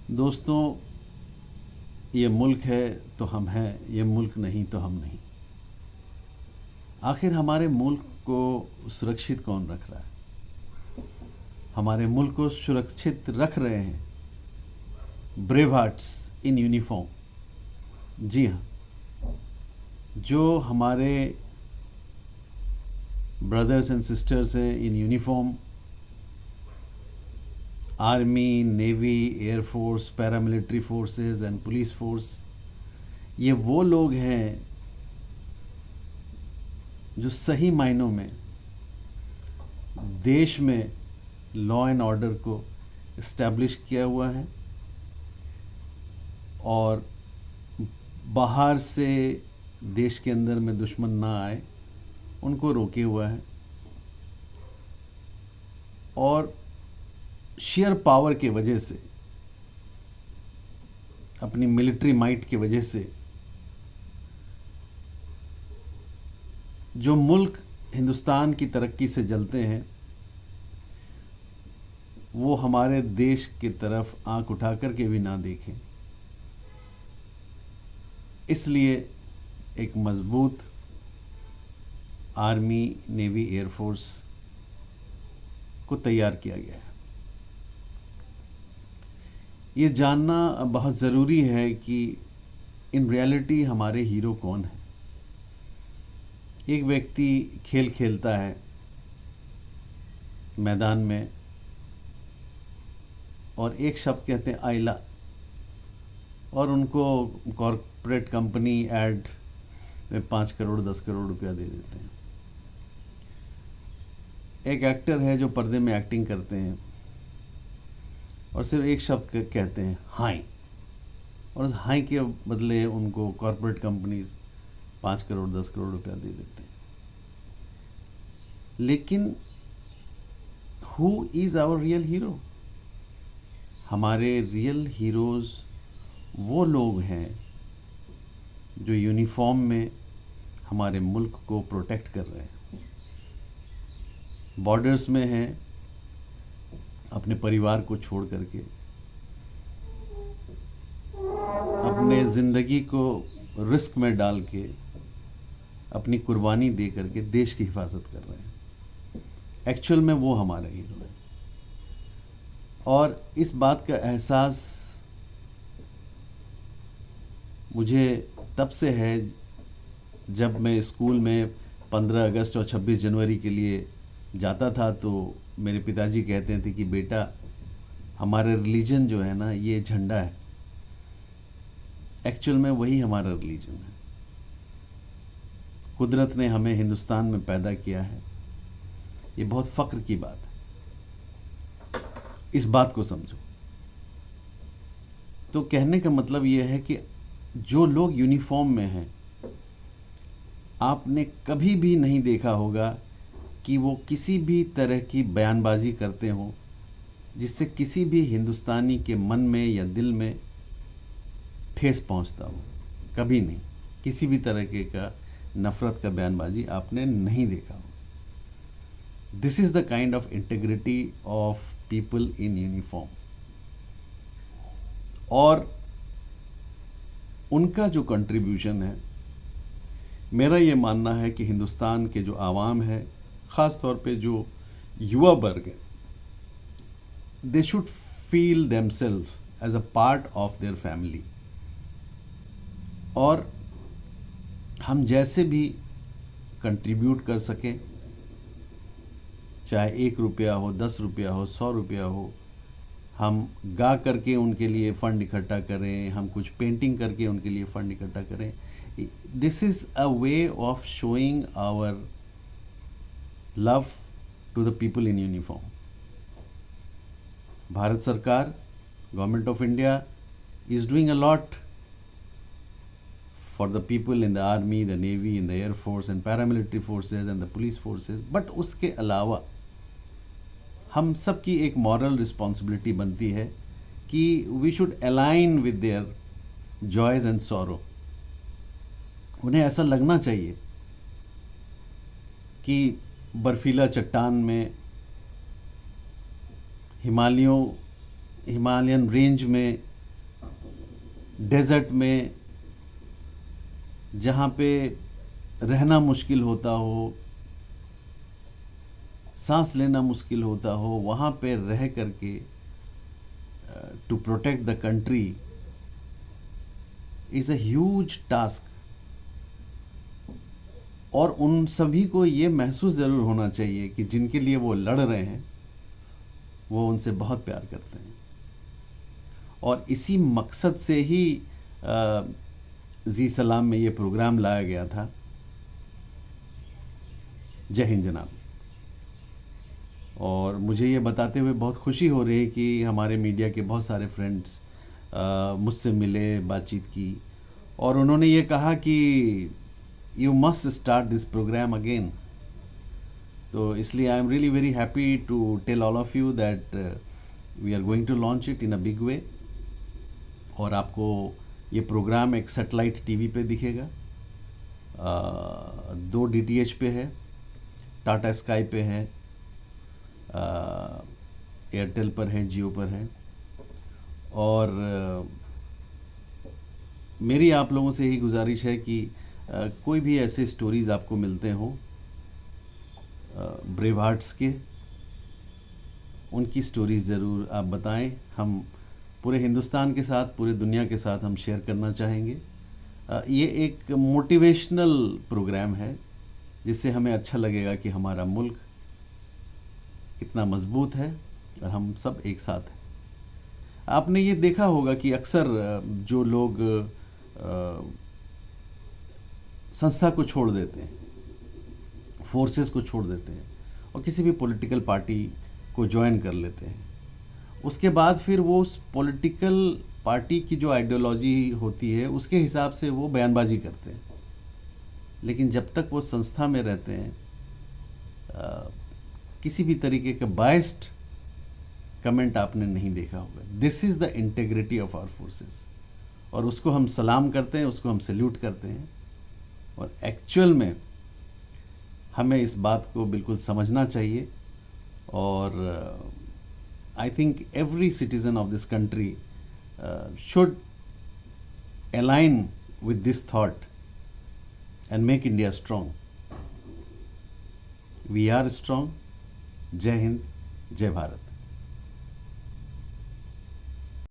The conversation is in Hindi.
दोस्तों, ये मुल्क है तो हम हैं, ये मुल्क नहीं तो हम नहीं। आखिर हमारे मुल्क को सुरक्षित कौन रख रहा है? हमारे मुल्क को सुरक्षित रख रहे हैं ब्रेव हार्ट्स इन यूनिफॉर्म। जी हाँ, जो हमारे ब्रदर्स एंड सिस्टर्स हैं in uniform, army, navy, air force, paramilitary forces and police force, ये वो लोग हैं जो सही मायनों में देश में लॉ एंड ऑर्डर को इस्टेब्लिश किया हुआ है और बाहर से देश के अंदर में दुश्मन ना आए उनको रोके हुआ है। और शेयर पावर के वजह से, अपनी मिलिट्री माइट की वजह से, जो मुल्क हिंदुस्तान की तरक्की से जलते हैं वो हमारे देश की तरफ आंख उठा कर के भी ना देखें। इसलिए एक मजबूत आर्मी, नेवी, एयरफोर्स को तैयार किया गया है। ये जानना बहुत ज़रूरी है कि इन रियलिटी हमारे हीरो कौन है। एक व्यक्ति खेल खेलता है मैदान में और एक शब्द कहते हैं आइला, और उनको कॉरपोरेट कंपनी ऐड में 5 करोड़ 10 करोड़ रुपया दे देते हैं। एक एक्टर है जो पर्दे में एक्टिंग करते हैं और सिर्फ एक शब्द कहते हैं हाई, और उस हाई के बदले उनको कॉरपोरेट कंपनीज 5 करोड़ 10 करोड़ रुपया दे देते हैं। लेकिन who is our real hero? हमारे रियल हीरोज़ वो लोग हैं जो यूनिफॉर्म में हमारे मुल्क को प्रोटेक्ट कर रहे हैं, बॉर्डर्स में हैं, अपने परिवार को छोड़ करके, अपने ज़िंदगी को रिस्क में डाल के, अपनी कुर्बानी दे करके देश की हिफाजत कर रहे हैं। एक्चुअल में वो हमारे हीरो हैं। और इस बात का एहसास मुझे तब से है जब मैं स्कूल में 15 अगस्त और 26 जनवरी के लिए जाता था, तो मेरे पिताजी कहते थे कि बेटा, हमारा रिलीजन जो है ना, ये झंडा है। एक्चुअल में वही हमारा रिलीजन है। कुदरत ने हमें हिंदुस्तान में पैदा किया है, ये बहुत फ़ख्र की बात है। इस बात को समझो। तो कहने का मतलब ये है कि जो लोग यूनिफॉर्म में हैं, आपने कभी भी नहीं देखा होगा कि वो किसी भी तरह की बयानबाजी करते हों जिससे किसी भी हिंदुस्तानी के मन में या दिल में ठेस पहुंचता हो। कभी नहीं। किसी भी तरह के का नफ़रत का बयानबाजी आपने नहीं देखा हो। This is the kind of integrity of people in uniform. और उनका जो कंट्रीब्यूशन है, मेरा ये मानना है कि हिंदुस्तान के जो आवाम है, ख़ास तौर पे जो युवा वर्ग है, they should feel themselves as a part of their family. और हम जैसे भी कंट्रीब्यूट कर सकें, चाहे 1 रुपया हो, 10 रुपया हो, 100 रुपया हो, हम गा करके उनके लिए फ़ंड इकट्ठा करें, हम कुछ पेंटिंग करके उनके लिए फ़ंड इकट्ठा करें। This is a way of showing our love to the people in uniform. Bharat सरकार, government of India is doing a lot for the people in the army, the navy, in the air force and paramilitary forces and the police forces, but उसके अलावा हम सब की एक मॉरल रिस्पॉन्सिबिलिटी बनती है कि we should align with their joys and sorrow. उन्हें ऐसा लगना चाहिए कि बर्फीला चट्टान में, हिमालयन रेंज में डेजर्ट में, जहाँ पे रहना मुश्किल होता हो, सांस लेना मुश्किल होता हो, वहाँ पे रह करके to protect the country is a huge task. और उन सभी को ये महसूस ज़रूर होना चाहिए कि जिनके लिए वो लड़ रहे हैं वो उनसे बहुत प्यार करते हैं। और इसी मकसद से ही जी सलाम में ये प्रोग्राम लाया गया था। जय हिंद जनाब। और मुझे ये बताते हुए बहुत खुशी हो रही है कि हमारे मीडिया के बहुत सारे फ्रेंड्स मुझसे मिले, बातचीत की, और उन्होंने ये कहा कि you must start this program again. तो इसलिए I am really very happy to tell all of you that we are going to launch it in a big way. और आपको ये प्रोग्राम एक सैटेलाइट टीवी पे दिखेगा, 2 DTH पे है, टाटा स्काई पे है, एयरटेल पर है, जियो पर है। और मेरी आप लोगों से यही गुजारिश है कि कोई भी ऐसे स्टोरीज़ आपको मिलते हों ब्रेव हार्ट्स के, उनकी स्टोरीज़ ज़रूर आप बताएं। हम पूरे हिंदुस्तान के साथ, पूरे दुनिया के साथ हम शेयर करना चाहेंगे। ये एक मोटिवेशनल प्रोग्राम है जिससे हमें अच्छा लगेगा कि हमारा मुल्क कितना मजबूत है और हम सब एक साथ हैं। आपने ये देखा होगा कि अक्सर जो लोग संस्था को छोड़ देते हैं, फोर्सेस को छोड़ देते हैं और किसी भी पॉलिटिकल पार्टी को ज्वाइन कर लेते हैं, उसके बाद फिर वो उस पॉलिटिकल पार्टी की जो आइडियोलॉजी होती है उसके हिसाब से वो बयानबाजी करते हैं। लेकिन जब तक वो संस्था में रहते हैं किसी भी तरीके का बायस्ड कमेंट आपने नहीं देखा होगा। This is the integrity of our forces, और उसको हम सलाम करते हैं, उसको हम सैल्यूट करते हैं। और एक्चुअल में हमें इस बात को बिल्कुल समझना चाहिए। और I think every citizen of this country should align with this thought and make India strong. We are strong. Jai Hind, Jai Bharat.